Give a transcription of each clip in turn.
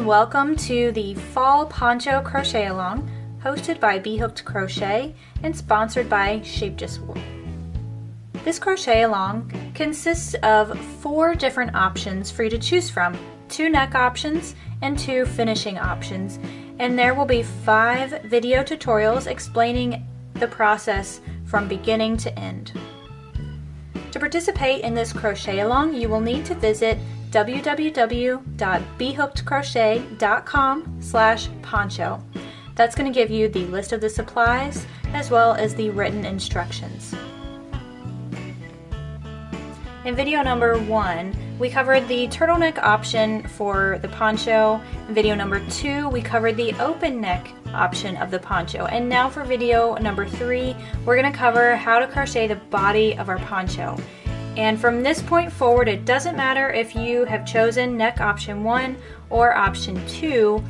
and welcome to the Fall Poncho Crochet Along, hosted by B.Hooked Crochet and sponsored by Shape-Just-Wool. This crochet along consists of 4 different options for you to choose from, 2 neck options and 2 finishing options, and there will be 5 video tutorials explaining the process from beginning to end. To participate in this crochet along, you will need to visit www.bhookedcrochet.com/poncho. That's going to give you the list of the supplies as well as the written instructions. In video number 1, we covered the turtleneck option for the poncho. In video number 2, we covered the open neck option of the poncho. And now for video number 3, we're going to cover how to crochet the body of our poncho. And from this point forward, it doesn't matter if you have chosen neck option 1 or option 2.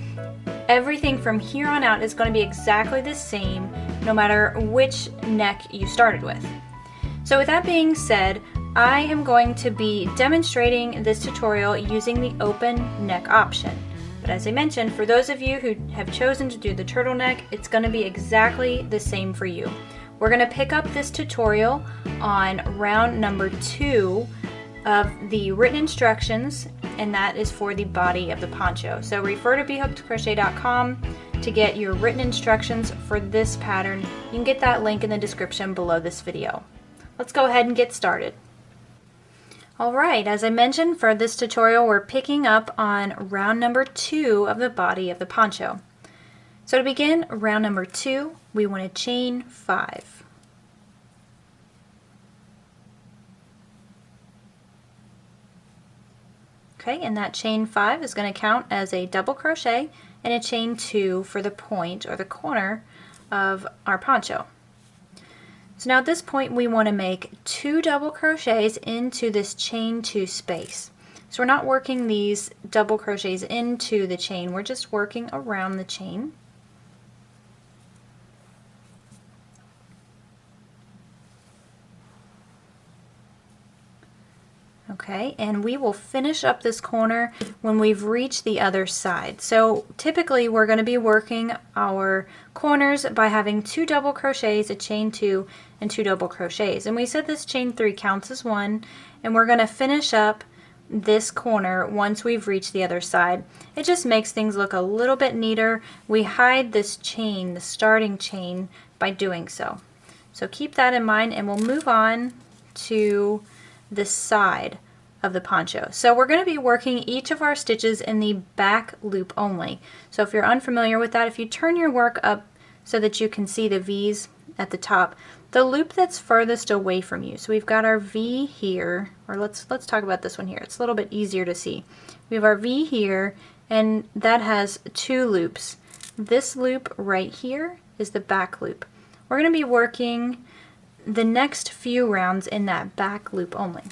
Everything from here on out is going to be exactly the same no matter which neck you started with. So with that being said, I am going to be demonstrating this tutorial using the open neck option. But as I mentioned, for those of you who have chosen to do the turtleneck, it's going to be exactly the same for you. We're going to pick up this tutorial on round number 2 of the written instructions, and that is for the body of the poncho. So refer to bhookedcrochet.com to get your written instructions for this pattern. You can get that link in the description below this video. Let's go ahead and get started. Alright, as I mentioned, for this tutorial we're picking up on round number 2 of the body of the poncho. So to begin round number 2, we want to chain 5. Okay, and that chain 5 is going to count as a double crochet and a chain 2 for the point or the corner of our poncho. So now at this point we want to make 2 double crochets into this chain 2 space. So we're not working these double crochets into the chain, we're just working around the chain. Okay, and we will finish up this corner when we've reached the other side. So typically we're going to be working our corners by having 2 double crochets, a chain 2, and 2 double crochets. And we said this chain 3 counts as 1, and we're going to finish up this corner once we've reached the other side. It just makes things look a little bit neater. We hide this chain, the starting chain, by doing so. So keep that in mind, and we'll move on to this side of the poncho. So we're going to be working each of our stitches in the back loop only. So if you're unfamiliar with that, if you turn your work up so that you can see the V's at the top, the loop that's furthest away from you. So we've got our V here, or let's talk about this one here. It's a little bit easier to see. We have our V here, and that has 2 loops. This loop right here is the back loop. We're going to be working the next few rounds in that back loop only.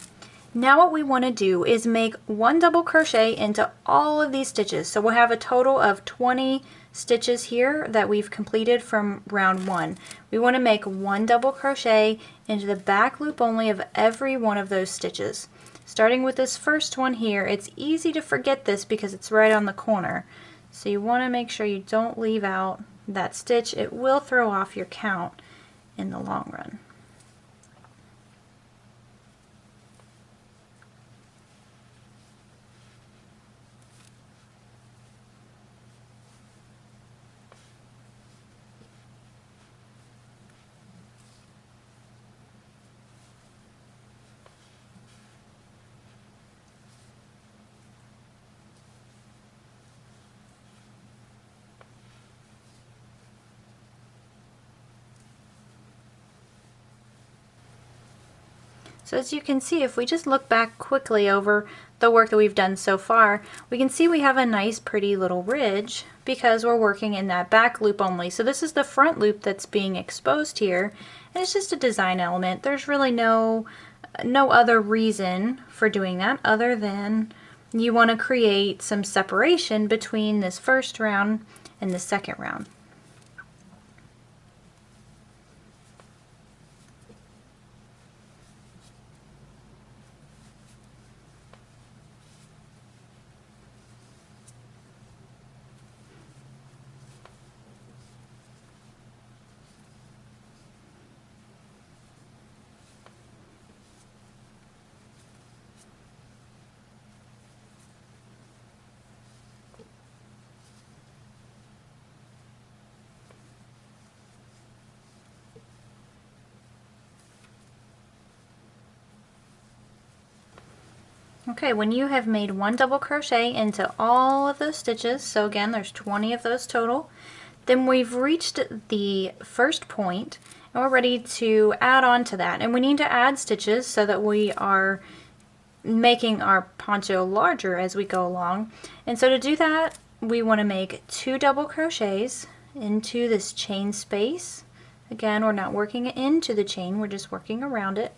Now what we want to do is make 1 double crochet into all of these stitches. So we'll have a total of 20 stitches here that we've completed from round 1. We want to make 1 double crochet into the back loop only of every one of those stitches. Starting with this first one here, it's easy to forget this because it's right on the corner. So you want to make sure you don't leave out that stitch. It will throw off your count in the long run. So as you can see, if we just look back quickly over the work that we've done so far, we can see we have a nice pretty little ridge because we're working in that back loop only. So this is the front loop that's being exposed here, and it's just a design element. There's really no other reason for doing that other than you want to create some separation between this first round and the second round. Okay, when you have made 1 double crochet into all of those stitches, so again there's 20 of those total, then we've reached the first point and we're ready to add on to that. And we need to add stitches so that we are making our poncho larger as we go along. And so to do that, we want to make 2 double crochets into this chain space. Again, we're not working into the chain, we're just working around it.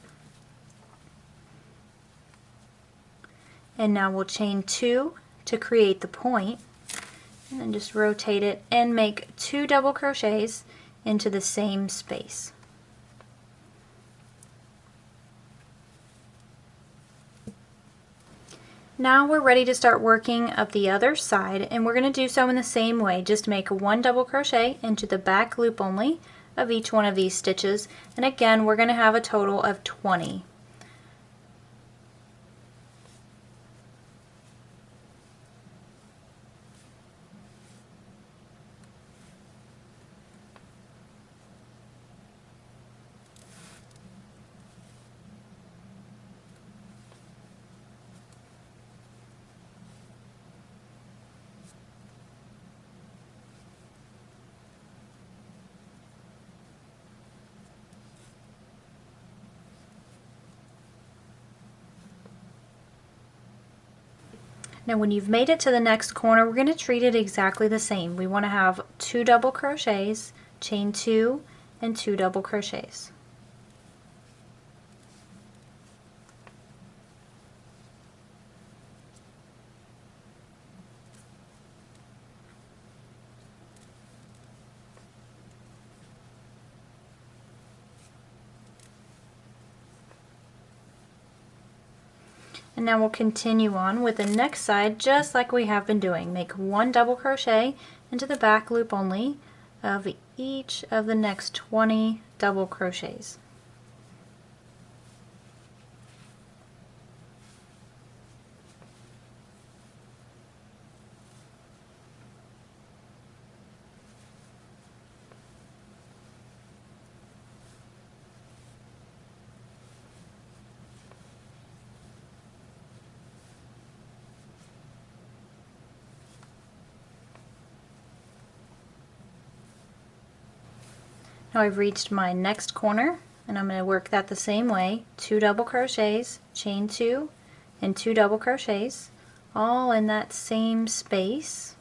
And now we'll chain 2 to create the point, and then just rotate it and make 2 double crochets into the same space. Now we're ready to start working up the other side, and we're going to do so in the same way. Just make 1 double crochet into the back loop only of each one of these stitches, and again we're going to have a total of 20. Now when you've made it to the next corner, we're going to treat it exactly the same. We want to have 2 double crochets, chain 2 and 2 double crochets. And now we'll continue on with the next side just like we have been doing. Make 1 double crochet into the back loop only of each of the next 20 double crochets. Now I've reached my next corner, and I'm going to work that the same way. 2 double crochets, chain 2 and 2 double crochets, all in that same space.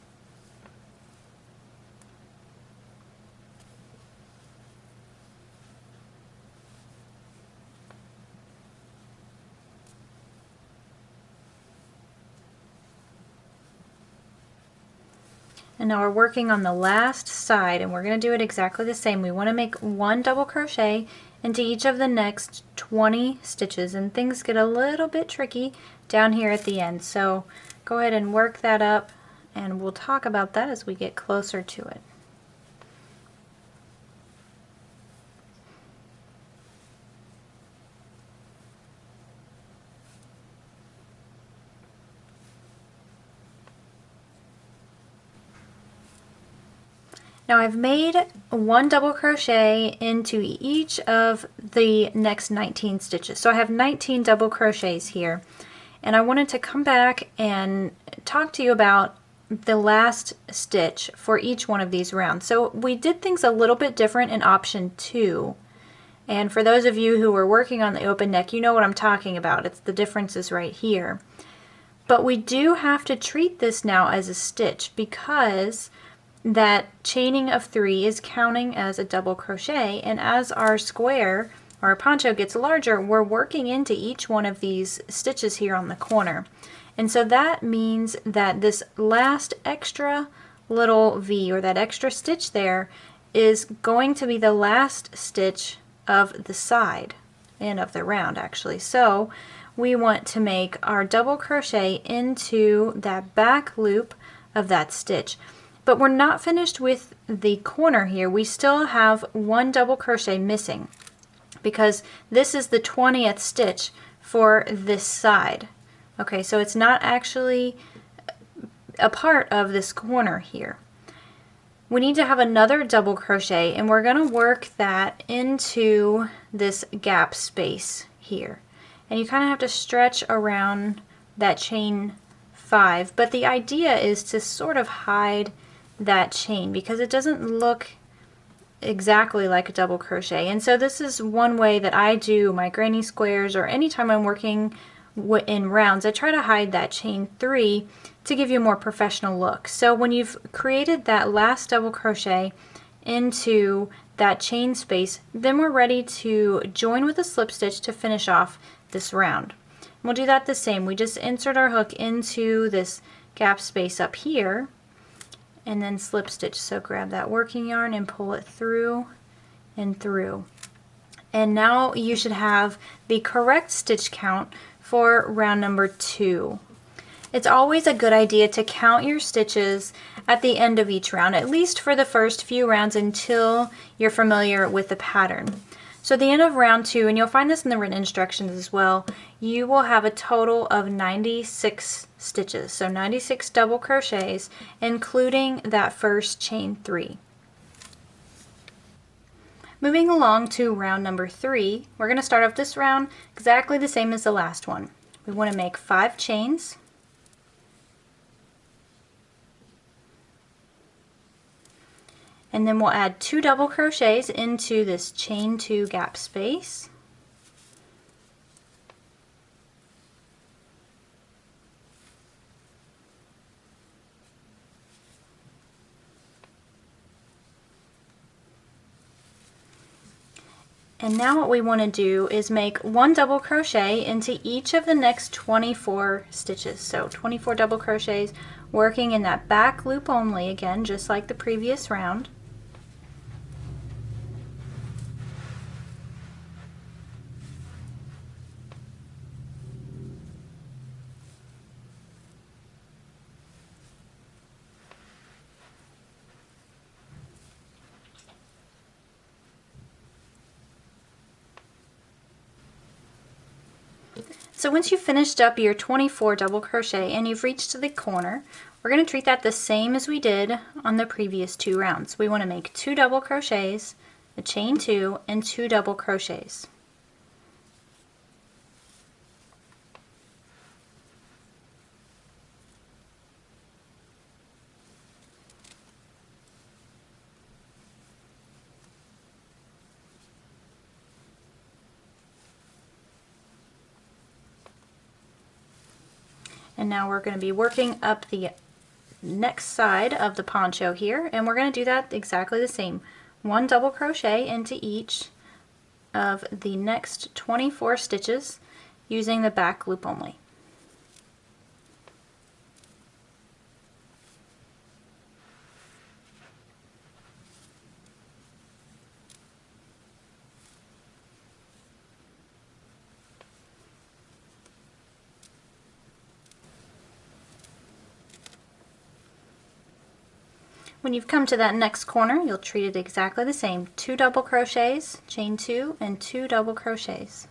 And now we're working on the last side, and we're going to do it exactly the same. We want to make 1 double crochet into each of the next 20 stitches, and things get a little bit tricky down here at the end. So go ahead and work that up, and we'll talk about that as we get closer to it. Now I've made 1 double crochet into each of the next 19 stitches. So I have 19 double crochets here, and I wanted to come back and talk to you about the last stitch for each one of these rounds. So we did things a little bit different in option 2. And for those of you who are working on the open neck, you know what I'm talking about. It's the differences right here. But we do have to treat this now as a stitch because that chaining of 3 is counting as a double crochet, and as our square, our poncho, gets larger, we're working into each one of these stitches here on the corner. And so that means that this last extra little V, or that extra stitch there, is going to be the last stitch of the side and of the round actually. So we want to make our double crochet into that back loop of that stitch. But we're not finished with the corner here. We still have 1 double crochet missing because this is the 20th stitch for this side. Okay, so it's not actually a part of this corner here. We need to have another double crochet, and we're going to work that into this gap space here. And you kind of have to stretch around that chain 5, but the idea is to sort of hide that chain because it doesn't look exactly like a double crochet. And so this is one way that I do my granny squares, or anytime I'm working in rounds, I try to hide that chain 3 to give you a more professional look. So when you've created that last double crochet into that chain space, then we're ready to join with a slip stitch to finish off this round. And we'll do that the same. We just insert our hook into this gap space up here and then slip stitch. So grab that working yarn and pull it through and through. And now you should have the correct stitch count for round number 2. It's always a good idea to count your stitches at the end of each round, at least for the first few rounds until you're familiar with the pattern. So at the end of round 2, and you'll find this in the written instructions as well, you will have a total of 96 stitches, so 96 double crochets, including that first chain 3. Moving along to round number 3, we're going to start off this round exactly the same as the last one. We want to make 5 chains. And then we'll add 2 double crochets into this chain 2 gap space. And now what we want to do is make 1 double crochet into each of the next 24 stitches. So 24 double crochets, working in that back loop only, again, just like the previous round. So once you've finished up your 24 double crochet and you've reached the corner, we're going to treat that the same as we did on the previous 2 rounds. We want to make 2 double crochets, a chain 2, and 2 double crochets. And now we're going to be working up the next side of the poncho here, and we're going to do that exactly the same. 1 double crochet into each of the next 24 stitches using the back loop only. When you've come to that next corner, you'll treat it exactly the same. 2 double crochets, chain 2, and 2 double crochets.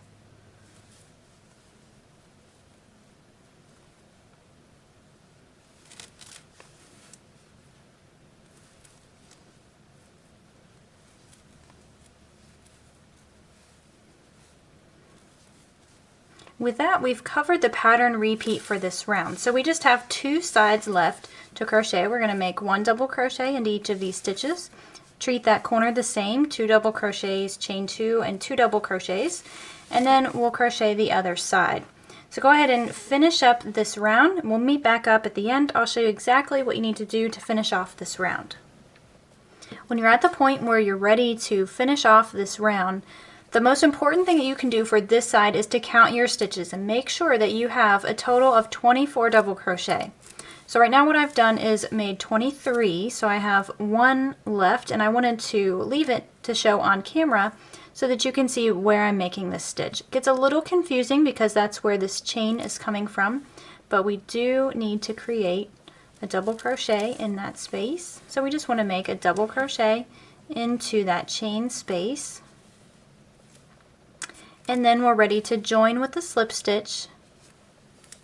With that, we've covered the pattern repeat for this round. So we just have 2 sides left to crochet. We're going to make 1 double crochet into each of these stitches. Treat that corner the same, 2 double crochets, chain 2, and 2 double crochets. And then we'll crochet the other side. So go ahead and finish up this round. We'll meet back up at the end. I'll show you exactly what you need to do to finish off this round. When you're at the point where you're ready to finish off this round, the most important thing that you can do for this side is to count your stitches and make sure that you have a total of 24 double crochet. So right now what I've done is made 23, so I have 1 left, and I wanted to leave it to show on camera so that you can see where I'm making this stitch. It gets a little confusing because that's where this chain is coming from, but we do need to create a double crochet in that space. So we just want to make a double crochet into that chain space. And then we're ready to join with the slip stitch,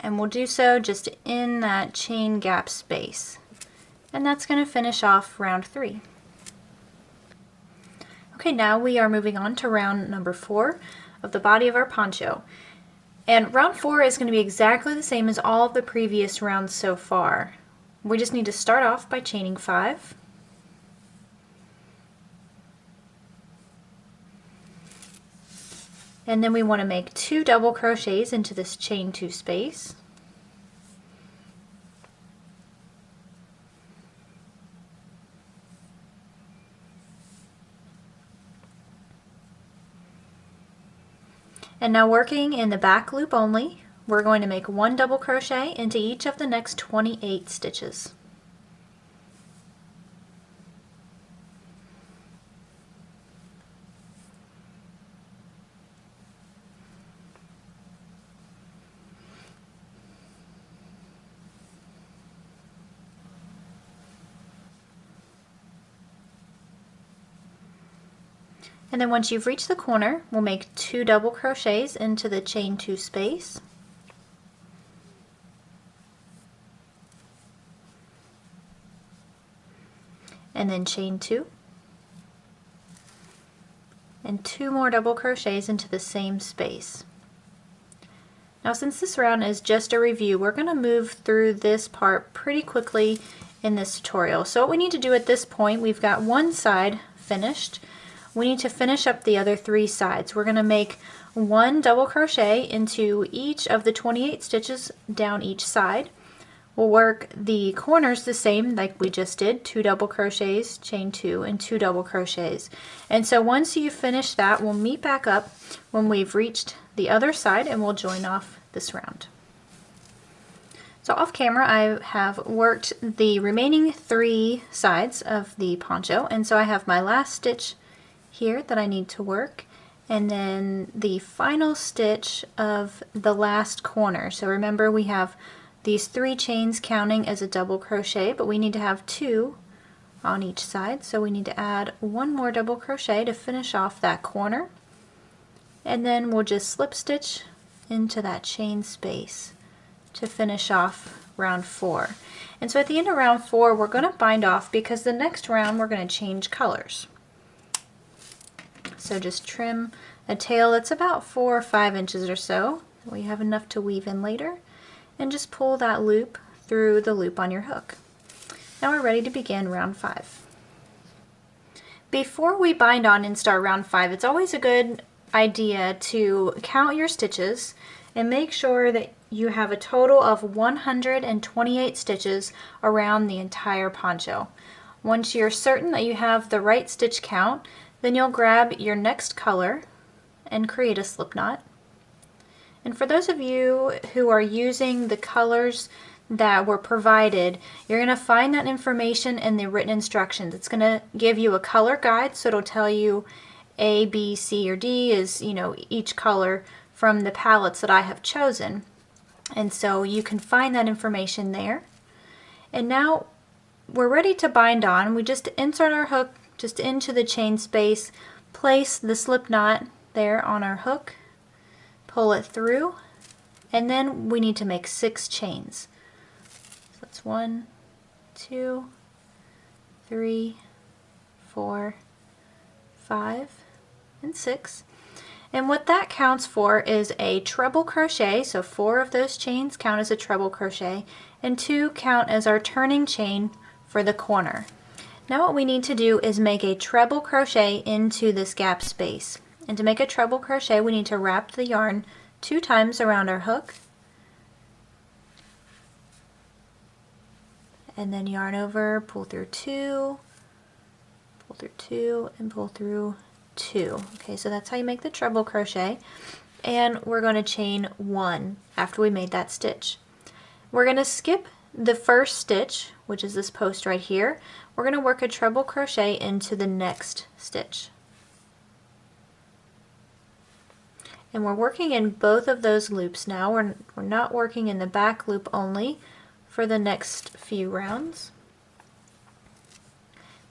and we'll do so just in that chain gap space. And that's going to finish off round 3. Okay, now we are moving on to round number 4 of the body of our poncho. And round 4 is going to be exactly the same as all of the previous rounds so far. We just need to start off by chaining 5. And then we want to make 2 double crochets into this chain 2 space. And now working in the back loop only, we're going to make 1 double crochet into each of the next 28 stitches. And then once you've reached the corner, we'll make 2 double crochets into the chain 2 space. And then chain 2. And 2 more double crochets into the same space. Now since this round is just a review, we're going to move through this part pretty quickly in this tutorial. So what we need to do at this point, we've got one side finished. We need to finish up the other 3 sides. We're going to make 1 double crochet into each of the 28 stitches down each side. We'll work the corners the same like we just did, 2 double crochets, chain 2, and 2 double crochets. And so once you finish that, we'll meet back up when we've reached the other side and we'll join off this round. So off camera I have worked the remaining 3 sides of the poncho, and so I have my last stitch here that I need to work, and then the final stitch of the last corner. So remember, we have these 3 chains counting as a double crochet, but we need to have 2 on each side, so we need to add 1 more double crochet to finish off that corner, and then we'll just slip stitch into that chain space to finish off round 4. And so at the end of round 4 we're going to bind off, because the next round we're going to change colors. So just trim a tail that's about 4 or 5 inches or so. We have enough to weave in later. And just pull that loop through the loop on your hook. Now we're ready to begin round 5. Before we bind on and start round 5, it's always a good idea to count your stitches and make sure that you have a total of 128 stitches around the entire poncho. Once you're certain that you have the right stitch count, then you'll grab your next color and create a slip knot. And for those of you who are using the colors that were provided, you're going to find that information in the written instructions. It's going to give you a color guide, so it'll tell you A, B, C, or D is, each color from the palettes that I have chosen. And so you can find that information there. And now we're ready to bind on. We just insert our hook just into the chain space, place the slip knot there on our hook, pull it through, and then we need to make 6 chains. So that's 1, 2, 3, 4, 5, and 6. And what that counts for is a treble crochet, so 4 of those chains count as a treble crochet, and 2 count as our turning chain for the corner. Now what we need to do is make a treble crochet into this gap space. And to make a treble crochet, we need to wrap the yarn 2 times around our hook, and then yarn over, pull through 2, pull through 2, and pull through 2. Okay, so that's how you make the treble crochet. And we're going to chain 1 after we made that stitch. We're going to skip the first stitch, which is this post right here. We're going to work a treble crochet into the next stitch. And we're working in both of those loops now. We're not working in the back loop only for the next few rounds.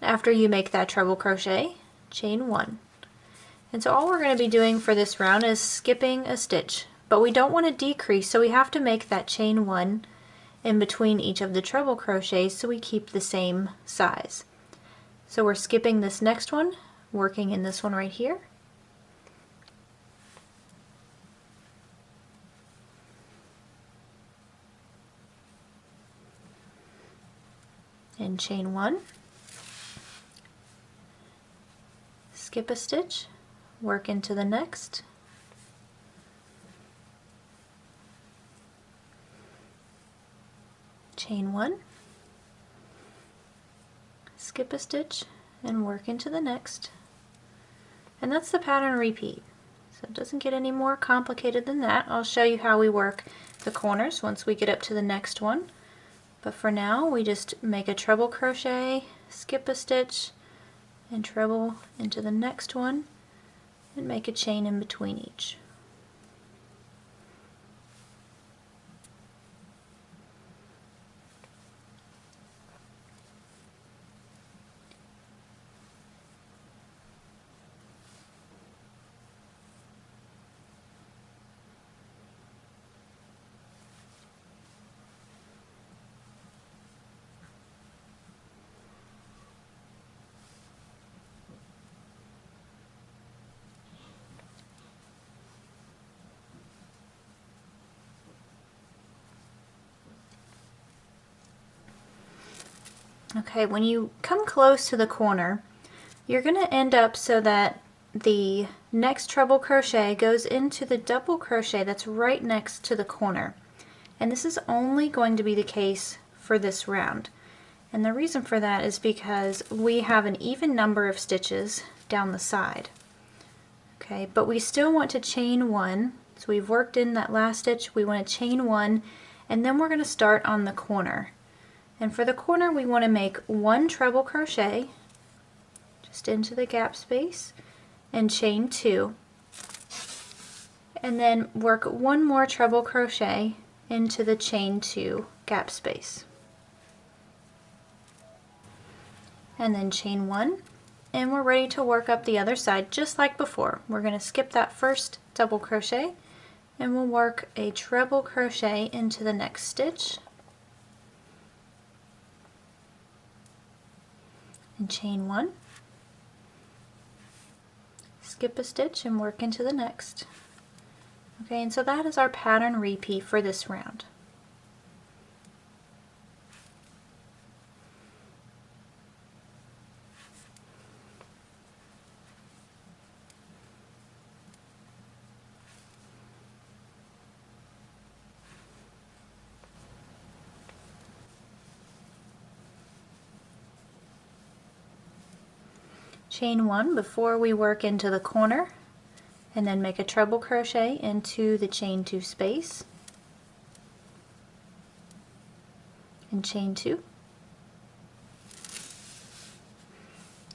After you make that treble crochet, chain 1. And so all we're going to be doing for this round is skipping a stitch, but we don't want to decrease, so we have to make that chain 1 in between each of the treble crochets so we keep the same size. So we're skipping this next one, working in this one right here. and chain 1, skip a stitch, work into the next, chain 1, skip a stitch, and work into the next. And that's the pattern repeat. So it doesn't get any more complicated than that. I'll show you how we work the corners once we get up to the next one. But for now, we just make a treble crochet, skip a stitch, and treble into the next one, and make a chain in between each. Okay, when you come close to the corner, you're going to end up so that the next treble crochet goes into the double crochet that's right next to the corner. And this is only going to be the case for this round. And the reason for that is because we have an even number of stitches down the side. Okay, but we still want to chain 1. So we've worked in that last stitch, we want to chain 1, and then we're going to start on the corner. And for the corner, we want to make 1 treble crochet just into the gap space and chain 2, and then work 1 more treble crochet into the chain 2 gap space, and then chain 1, and we're ready to work up the other side just like before. We're going to skip that first double crochet and we'll work a treble crochet into the next stitch and chain 1, skip a stitch and work into the next. Okay, and so that is our pattern repeat for this round. Chain 1 before we work into the corner, and then make a treble crochet into the chain 2 space, and chain 2,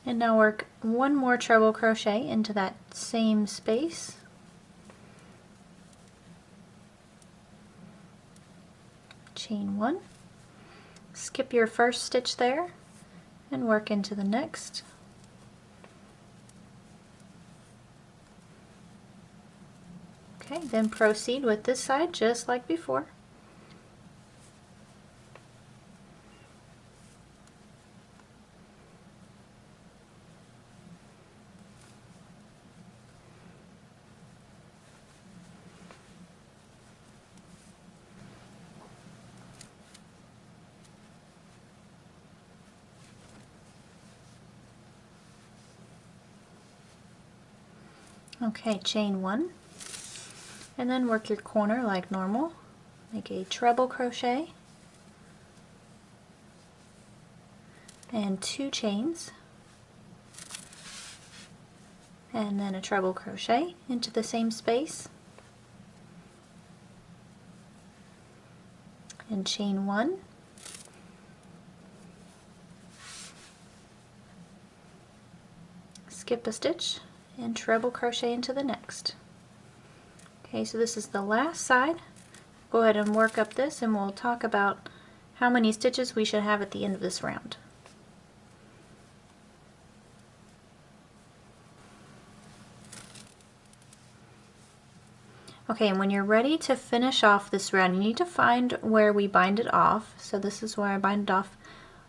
and now work 1 more treble crochet into that same space, chain 1, skip your first stitch there and work into the next. Okay, then proceed with this side just like before. Okay, chain 1. And then work your corner like normal. Make a treble crochet and 2 chains, and then a treble crochet into the same space and chain 1, skip a stitch and treble crochet into the next. Okay, so this is the last side. Go ahead and work up this and we'll talk about how many stitches we should have at the end of this round. Okay, and when you're ready to finish off this round, you need to find where we bind it off. So this is where I bind it off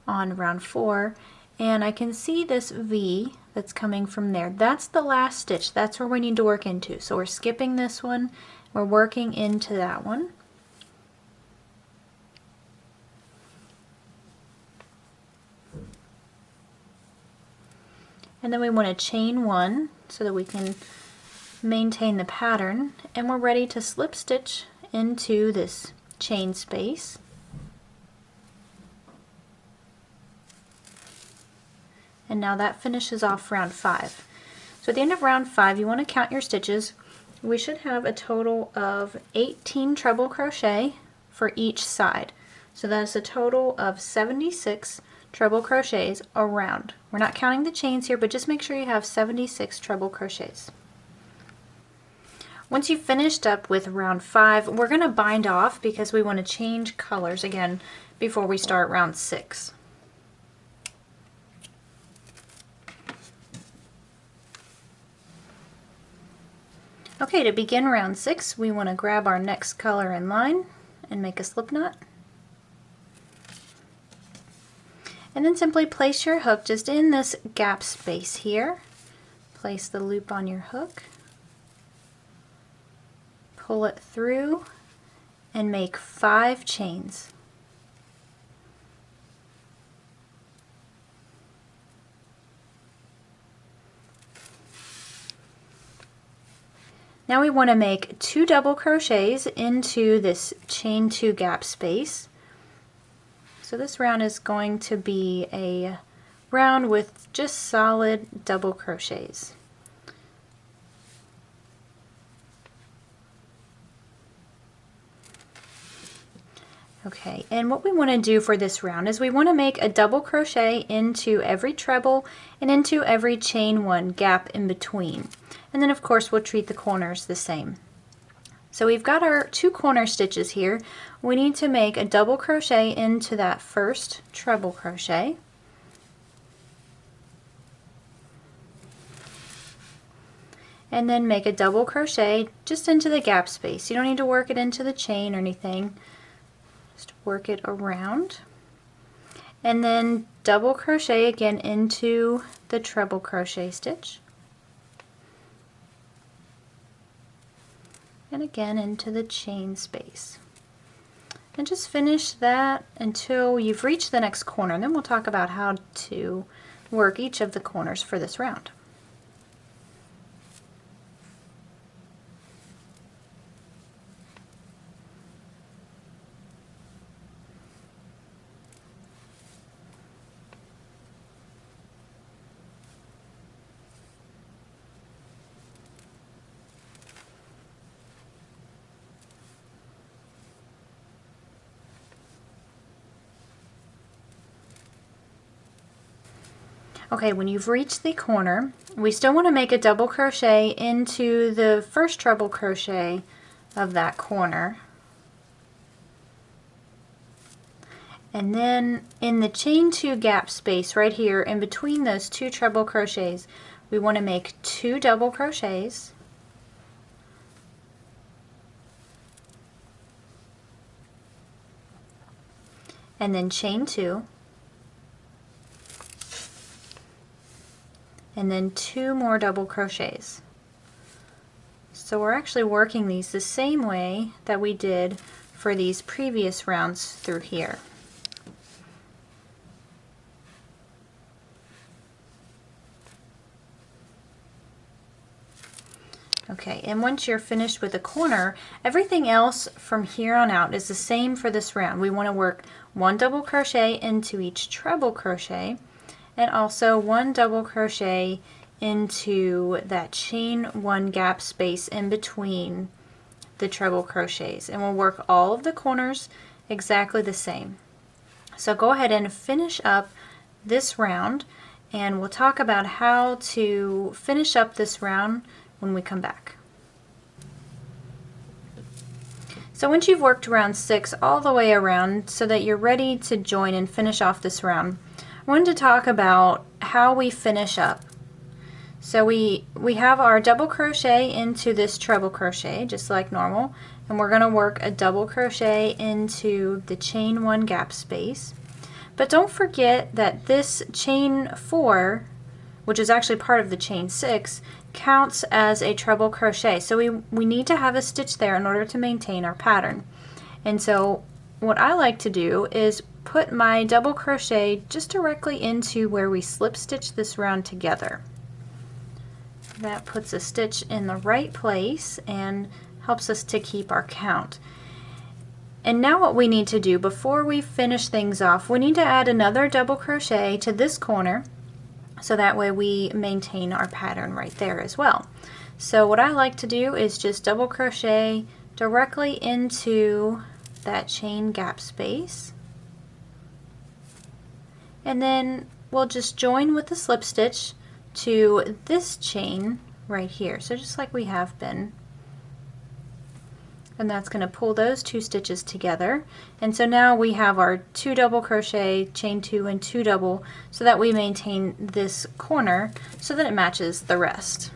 on round 4, and I can see this V that's coming from there. That's the last stitch. That's where we need to work into. So we're skipping this one, we're working into that one. and then we want to chain 1 so that we can maintain the pattern, and we're ready to slip stitch into this chain space. And now that finishes off round 5. So at the end of round 5, you want to count your stitches. We should have a total of 18 treble crochet for each side. So that's a total of 76 treble crochets around. We're not counting the chains here, but just make sure you have 76 treble crochets. Once you've finished up with round 5, we're going to bind off because we want to change colors again before we start round 6. Okay, to begin round 6, we want to grab our next color in line and make a slip knot. And then simply place your hook just in this gap space here. Place the loop on your hook. Pull it through and make 5 chains. Now we want to make 2 double crochets into this chain 2 gap space. So this round is going to be a round with just solid double crochets. Okay, and what we want to do for this round is we want to make a double crochet into every treble and into every chain 1 gap in between. And then of course we'll treat the corners the same. So we've got our 2 corner stitches here. We need to make a double crochet into that first treble crochet. And then make a double crochet just into the gap space. You don't need to work it into the chain or anything. Just work it around, and then double crochet again into the treble crochet stitch, and again into the chain space, and just finish that until you've reached the next corner, and then we'll talk about how to work each of the corners for this round. Okay, when you've reached the corner, we still want to make a double crochet into the first treble crochet of that corner. And then in the chain 2 gap space right here in between those 2 treble crochets, we want to make 2 double crochets. And then chain 2. And then 2 more double crochets. So we're actually working these the same way that we did for these previous rounds through here. Okay, and once you're finished with a corner, everything else from here on out is the same for this round. We want to work 1 double crochet into each treble crochet, and also 1 double crochet into that chain 1 gap space in between the treble crochets, and we'll work all of the corners exactly the same. So go ahead and finish up this round, and we'll talk about how to finish up this round when we come back. So once you've worked round 6 all the way around so that you're ready to join and finish off this round, I wanted to talk about how we finish up. So we have our double crochet into this treble crochet just like normal, and we're going to work a double crochet into the chain 1 gap space. But don't forget that this chain 4, which is actually part of the chain 6, counts as a treble crochet. So we need to have a stitch there in order to maintain our pattern. And so what I like to do is put my double crochet just directly into where we slip stitch this round together. That puts a stitch in the right place and helps us to keep our count. And now what we need to do before we finish things off, we need to add another double crochet to this corner, so that way we maintain our pattern right there as well. So what I like to do is just double crochet directly into that chain gap space, and then we'll just join with the slip stitch to this chain right here, so just like we have been. And that's going to pull those two stitches together, and so now we have our 2 double crochet, chain 2 and 2 double, so that we maintain this corner so that it matches the rest.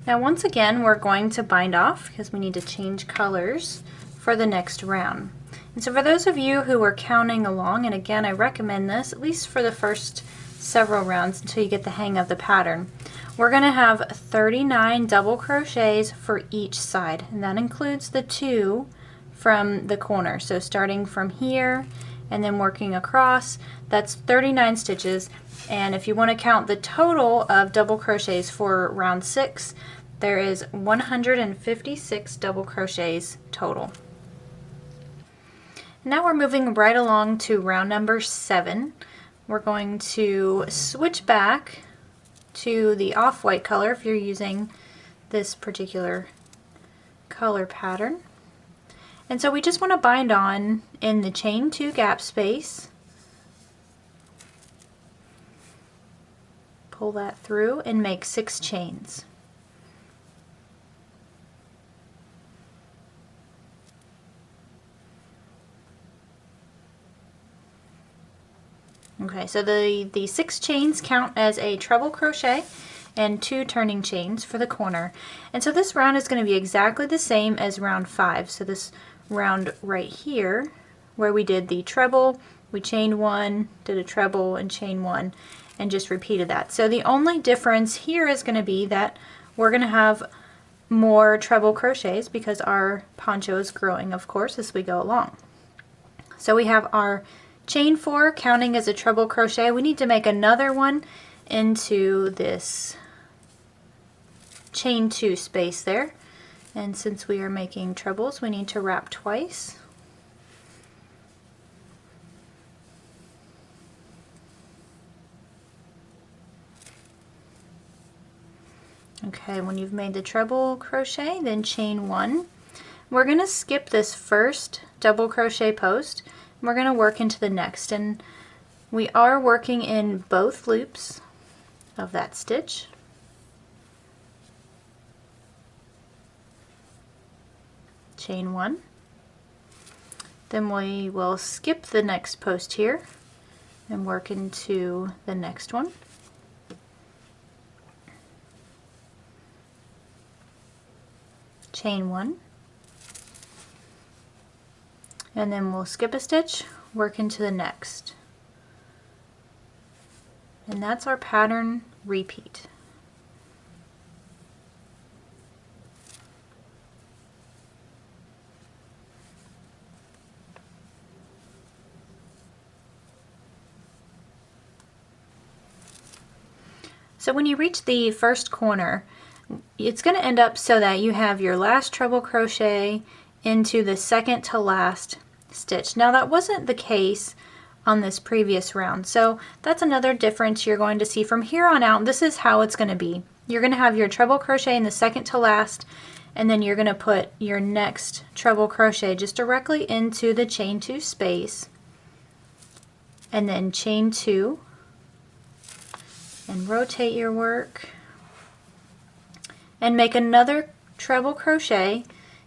Now once again we're going to bind off because we need to change colors for the next round. And so for those of you who are counting along, and again I recommend this at least for the first several rounds until you get the hang of the pattern, we're going to have 39 double crochets for each side, and that includes the 2 from the corner. So starting from here and then working across, that's 39 stitches. And if you want to count the total of double crochets for round 6, there is 156 double crochets total. Now we're moving right along to round number 7. We're going to switch back to the off-white color if you're using this particular color pattern. And so we just want to bind on in the chain 2 gap space, pull that through and make 6 chains. Okay, so the 6 chains count as a treble crochet and 2 turning chains for the corner. And so this round is going to be exactly the same as round 5. So this round right here, where we did the treble, we chained 1, did a treble and chain 1, and just repeated that. So the only difference here is going to be that we're going to have more treble crochets because our poncho is growing, of course, as we go along. So we have our chain 4 counting as a treble crochet. We need to make another one into this chain 2 space there, and since we are making trebles we need to wrap twice. Okay, when you've made the treble crochet, then chain 1. We're going to skip this first double crochet post. We're going to work into the next, and we are working in both loops of that stitch. Chain 1. Then we will skip the next post here and work into the next one. Chain 1. And then we'll skip a stitch, work into the next. And that's our pattern repeat. So when you reach the first corner, it's going to end up so that you have your last treble crochet into the second to last stitch. Now that wasn't the case on this previous round, so that's another difference you're going to see from here on out. This is how it's going to be. You're going to have your treble crochet in the second to last, and then you're going to put your next treble crochet just directly into the chain 2 space, and then chain 2 and rotate your work and make another treble crochet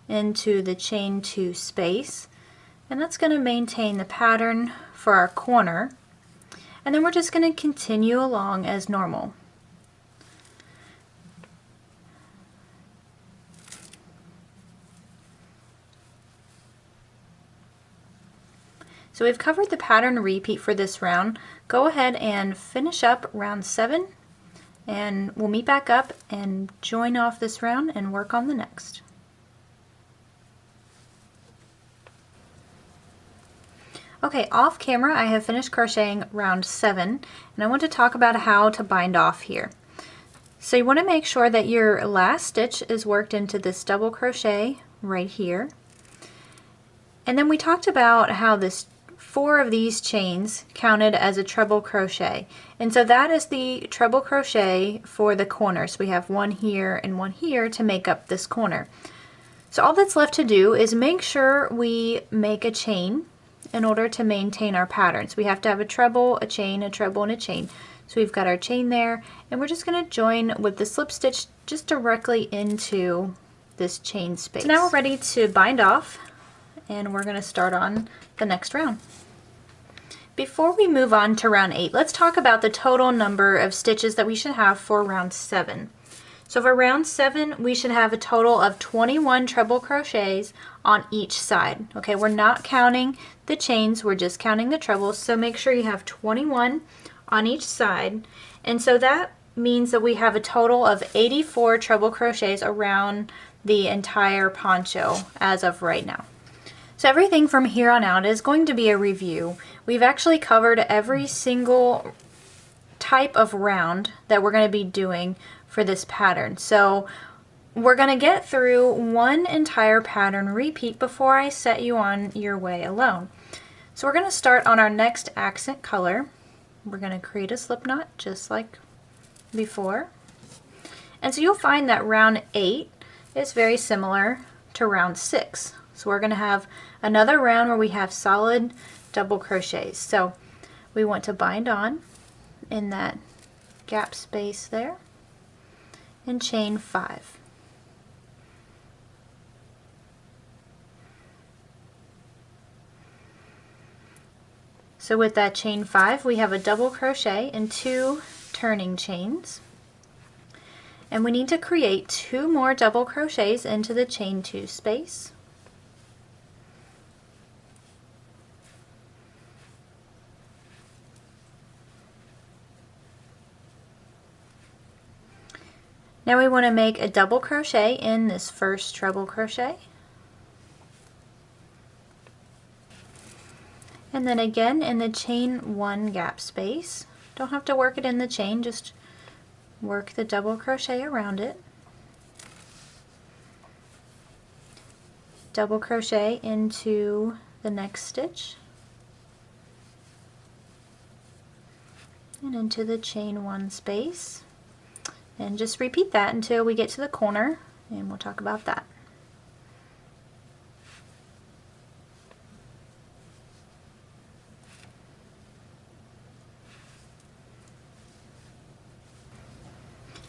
into the chain 2 space, and that's going to maintain the pattern for our corner, and then we're just going to continue along as normal. So we've covered the pattern repeat for this round. Go ahead and finish up round 7, and we'll meet back up and join off this round and work on the next. Okay, off camera I have finished crocheting round 7, and I want to talk about how to bind off here. So you want to make sure that your last stitch is worked into this double crochet right here. And then we talked about how this 4 of these chains counted as a treble crochet. And so that is the treble crochet for the corner. So we have 1 here and 1 here to make up this corner. So all that's left to do is make sure we make a chain in order to maintain our pattern. So we have to have a treble, a chain, a treble, and a chain. So we've got our chain there, and we're just going to join with the slip stitch just directly into this chain space. So now we're ready to bind off, and we're going to start on the next round. Before we move on to round 8, let's talk about the total number of stitches that we should have for round 7. So for round 7, we should have a total of 21 treble crochets on each side. Okay, we're not counting the chains, we're just counting the trebles, so make sure you have 21 on each side. And so that means that we have a total of 84 treble crochets around the entire poncho as of right now. So everything from here on out is going to be a review. We've actually covered every single type of round that we're going to be doing for this pattern. So we're going to get through one entire pattern repeat before I set you on your way alone. So we're going to start on our next accent color. We're going to create a slip knot just like before. And so you'll find that round 8 is very similar to round 6. So we're going to have another round where we have solid double crochets. So we want to bind on in that gap space there and chain 5. So with that chain 5, we have a double crochet and 2 turning chains. And we need to create 2 more double crochets into the chain 2 space. Now we want to make a double crochet in this first treble crochet. And then again in the chain 1 gap space. Don't have to work it in the chain, just work the double crochet around it. Double crochet into the next stitch. And into the chain 1 space. And just repeat that until we get to the corner, and we'll talk about that.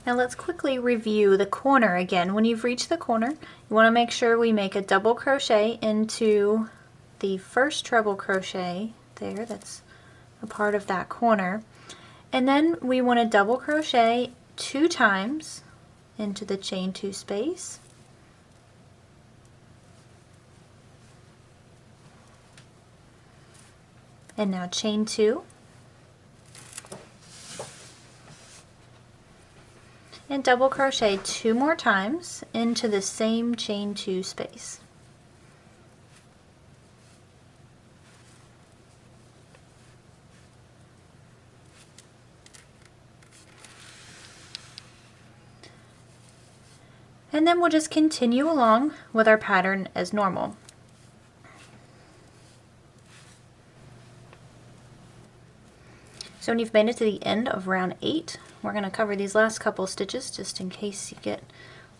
Now let's quickly review the corner again. When you've reached the corner, you want to make sure we make a double crochet into the first treble crochet there, that's a part of that corner. And then we want to double crochet 2 times into the chain 2 space. And now chain 2. And double crochet 2 more times into the same chain 2 space. And then we'll just continue along with our pattern as normal. So when you've made it to the end of round 8, we're going to cover these last couple stitches just in case you get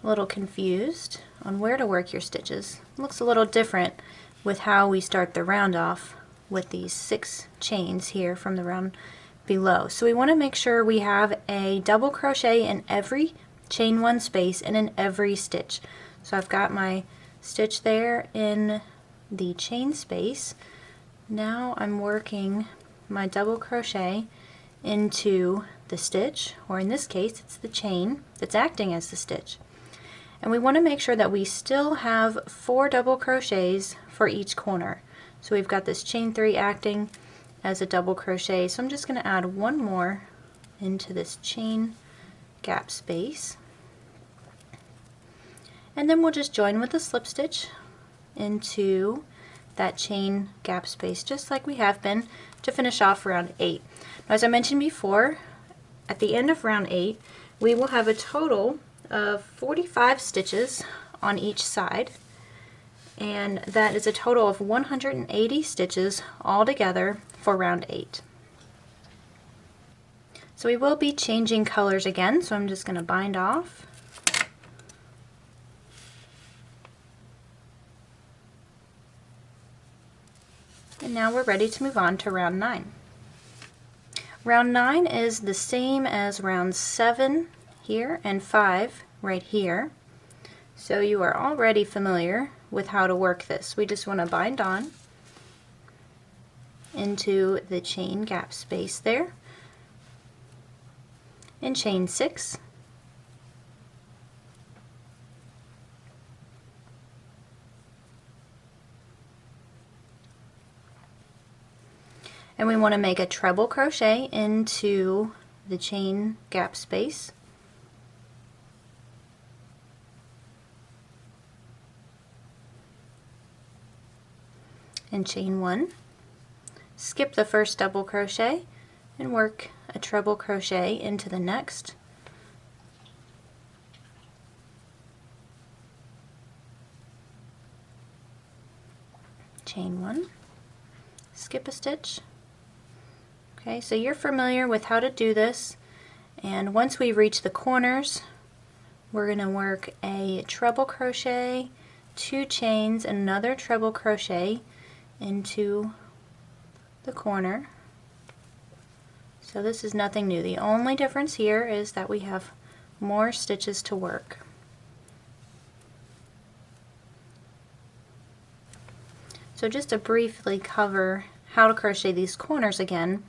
a little confused on where to work your stitches. It looks a little different with how we start the round off with these 6 chains here from the round below. So we want to make sure we have a double crochet in every chain 1 space and in every stitch. So I've got my stitch there in the chain space. Now I'm working my double crochet into the stitch, or in this case it's the chain that's acting as the stitch. And we want to make sure that we still have 4 double crochets for each corner. So we've got this chain 3 acting as a double crochet, so I'm just going to add 1 more into this chain gap space. And then we'll just join with a slip stitch into that chain gap space just like we have been to finish off round 8. Now, as I mentioned before, at the end of round 8 we will have a total of 45 stitches on each side, and that is a total of 180 stitches all together for round 8. So we will be changing colors again, so I'm just going to bind off. And now we're ready to move on to round 9. Round 9 is the same as round 7 here and 5 right here. So you are already familiar with how to work this. We just want to bind on into the chain gap space there and chain 6. And we want to make a treble crochet into the chain gap space. And chain 1. Skip the first double crochet and work a treble crochet into the next. Chain 1. Skip a stitch. Okay, so you're familiar with how to do this, and once we reach the corners, we're going to work a treble crochet, 2 chains, and another treble crochet into the corner. So this is nothing new. The only difference here is that we have more stitches to work. So just to briefly cover how to crochet these corners again,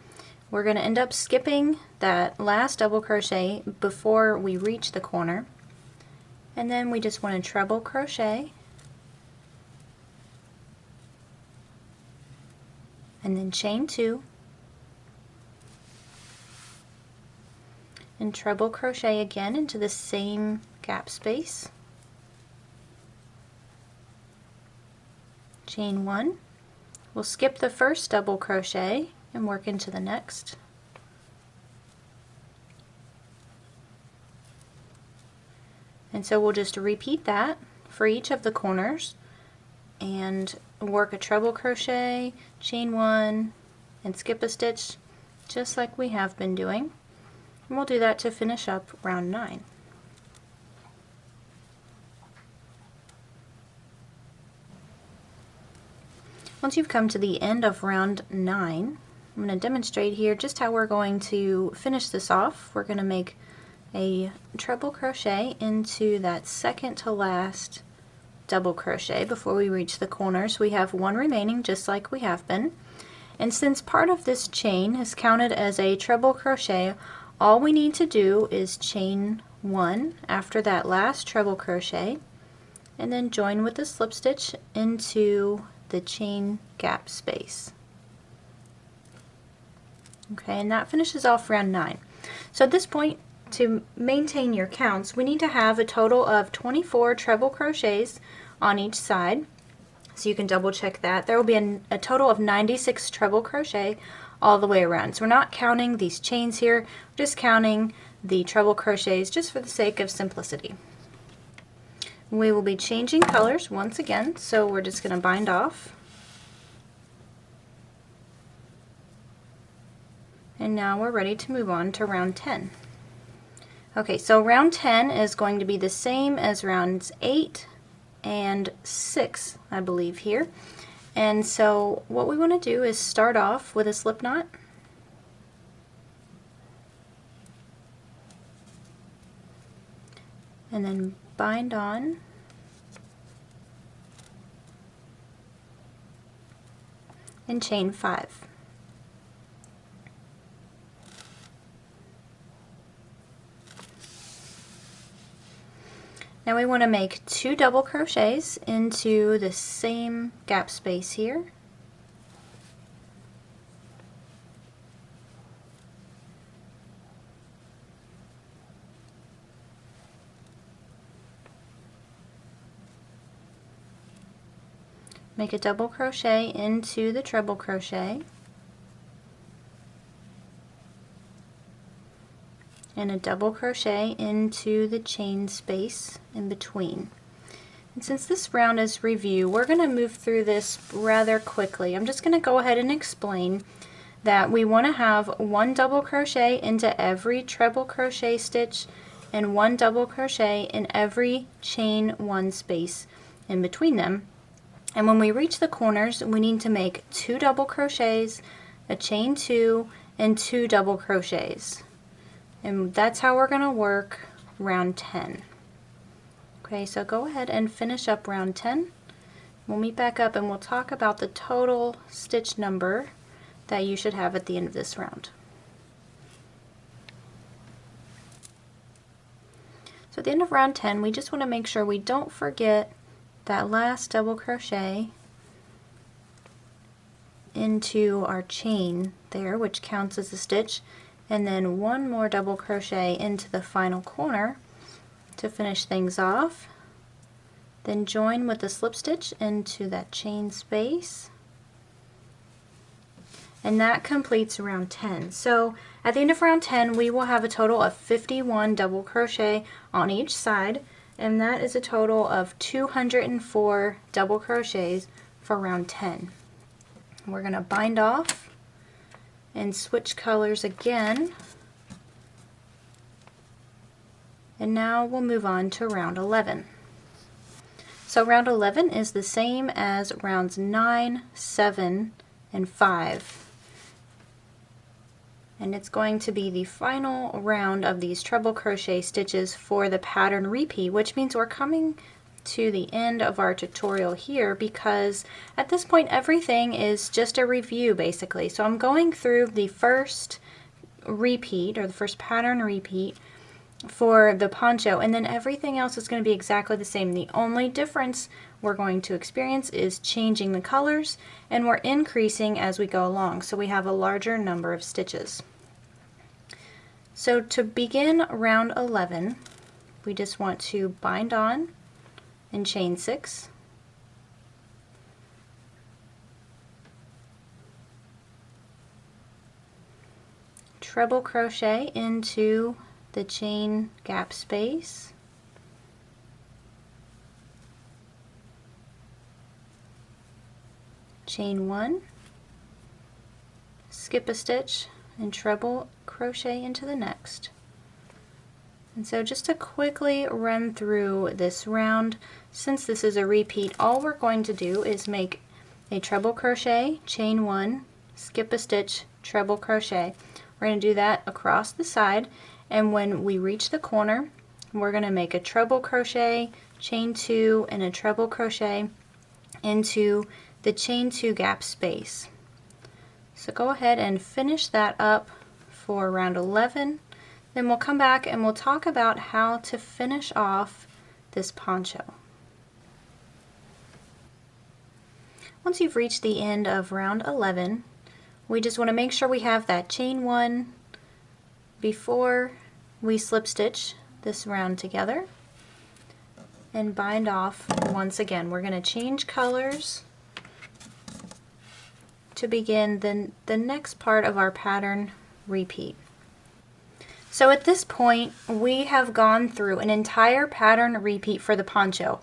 we're going to end up skipping that last double crochet before we reach the corner, and then we just want to treble crochet and then chain 2 and treble crochet again into the same gap space, chain 1. We'll skip the first double crochet and work into the next. And so we'll just repeat that for each of the corners and work a treble crochet, chain 1, and skip a stitch just like we have been doing. And we'll do that to finish up round 9. Once you've come to the end of round 9, I'm going to demonstrate here just how we're going to finish this off. We're going to make a treble crochet into that second to last double crochet before we reach the corner. So we have 1 remaining just like we have been. And since part of this chain is counted as a treble crochet, all we need to do is chain 1 after that last treble crochet and then join with the slip stitch into the chain gap space. Okay, and that finishes off round 9. So at this point, to maintain your counts, we need to have a total of 24 treble crochets on each side. So you can double check that. There will be a total of 96 treble crochet all the way around. So we're not counting these chains here, we're just counting the treble crochets just for the sake of simplicity. We will be changing colors once again, so we're just going to bind off. And now we're ready to move on to round 10. Okay, so round 10 is going to be the same as rounds 8 and 6, I believe here. And so what we want to do is start off with a slip knot. And then bind on. And chain 5. Now we want to make 2 double crochets into the same gap space here. Make a double crochet into the treble crochet and a double crochet into the chain space in between. And since this round is review, we're going to move through this rather quickly. I'm just going to go ahead and explain that we want to have one double crochet into every treble crochet stitch and one double crochet in every chain one space in between them. And when we reach the corners, we need to make 2 double crochets, a chain 2, and 2 double crochets. And that's how we're going to work round 10. Okay, so go ahead and finish up round 10. We'll meet back up and we'll talk about the total stitch number that you should have at the end of this round. So at the end of round 10, we just want to make sure we don't forget that last double crochet into our chain there, which counts as a stitch, and then one more double crochet into the final corner to finish things off. Then join with the slip stitch into that chain space, and that completes round 10. So at the end of round 10, we will have a total of 51 double crochet on each side, and that is a total of 204 double crochets for round 10. We're going to bind off and switch colors again, and now we'll move on to round 11. So round 11 is the same as rounds 9, 7, and 5. And it's going to be the final round of these treble crochet stitches for the pattern repeat, which means we're coming to the end of our tutorial here, because at this point everything is just a review basically. So I'm going through the first repeat, or the first pattern repeat for the poncho, and then everything else is going to be exactly the same. The only difference we're going to experience is changing the colors, and we're increasing as we go along, so we have a larger number of stitches. So to begin round 11, we just want to bind on and chain 6, treble crochet into the chain gap space, chain 1, skip a stitch, and treble crochet into the next. And so just to quickly run through this round, since this is a repeat, all we're going to do is make a treble crochet, chain 1, skip a stitch, treble crochet. We're going to do that across the side, and when we reach the corner, we're going to make a treble crochet, chain 2, and a treble crochet into the chain 2 gap space. So go ahead and finish that up for round 11. Then we'll come back and we'll talk about how to finish off this poncho. Once you've reached the end of round 11, we just want to make sure we have that chain 1 before we slip stitch this round together and bind off once again. We're going to change colors to begin the next part of our pattern repeat. So at this point, we have gone through an entire pattern repeat for the poncho.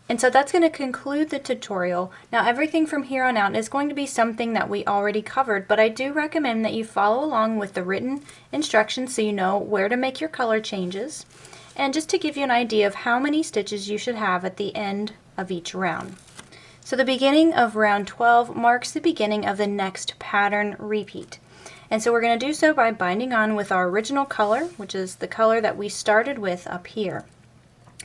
And so that's going to conclude the tutorial. Now everything from here on out is going to be something that we already covered, but I do recommend that you follow along with the written instructions so you know where to make your color changes, and just to give you an idea of how many stitches you should have at the end of each round. So the beginning of round 12 marks the beginning of the next pattern repeat. And so we're going to do so by binding on with our original color, which is the color that we started with up here.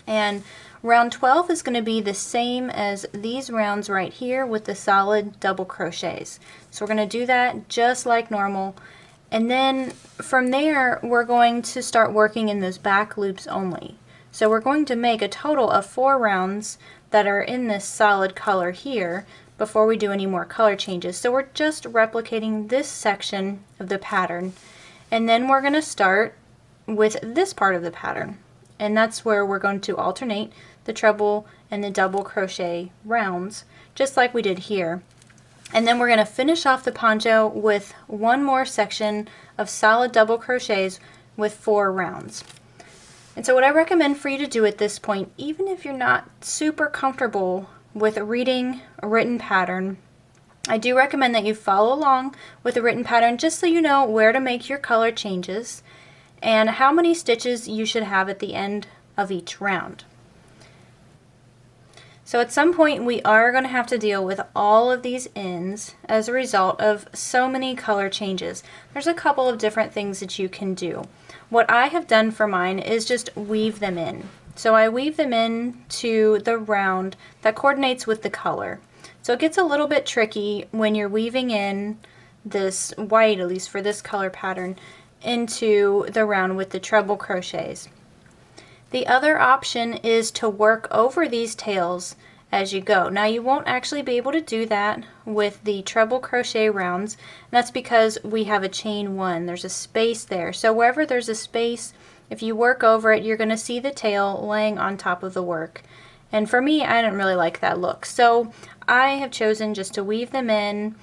And round 12 is going to be the same as these rounds right here with the solid double crochets. So we're going to do that just like normal. And then from there, we're going to start working in those back loops only. So we're going to make a total of 4 rounds that are in this solid color here before we do any more color changes. So we're just replicating this section of the pattern, and then we're going to start with this part of the pattern, and that's where we're going to alternate the treble and the double crochet rounds just like we did here. And then we're going to finish off the poncho with one more section of solid double crochets with 4 rounds. And so what I recommend for you to do at this point, even if you're not super comfortable with reading a written pattern, I do recommend that you follow along with the written pattern just so you know where to make your color changes and how many stitches you should have at the end of each round. So at some point we are going to have to deal with all of these ends as a result of so many color changes. There's a couple of different things that you can do. What I have done for mine is just weave them in. So I weave them in to the round that coordinates with the color. So it gets a little bit tricky when you're weaving in this white, at least for this color pattern, into the round with the treble crochets. The other option is to work over these tails as you go. Now you won't actually be able to do that with the treble crochet rounds, and that's because we have a chain 1. There's a space there. So wherever there's a space, if you work over it, you're going to see the tail laying on top of the work. And for me, I don't really like that look. So I have chosen just to weave them in.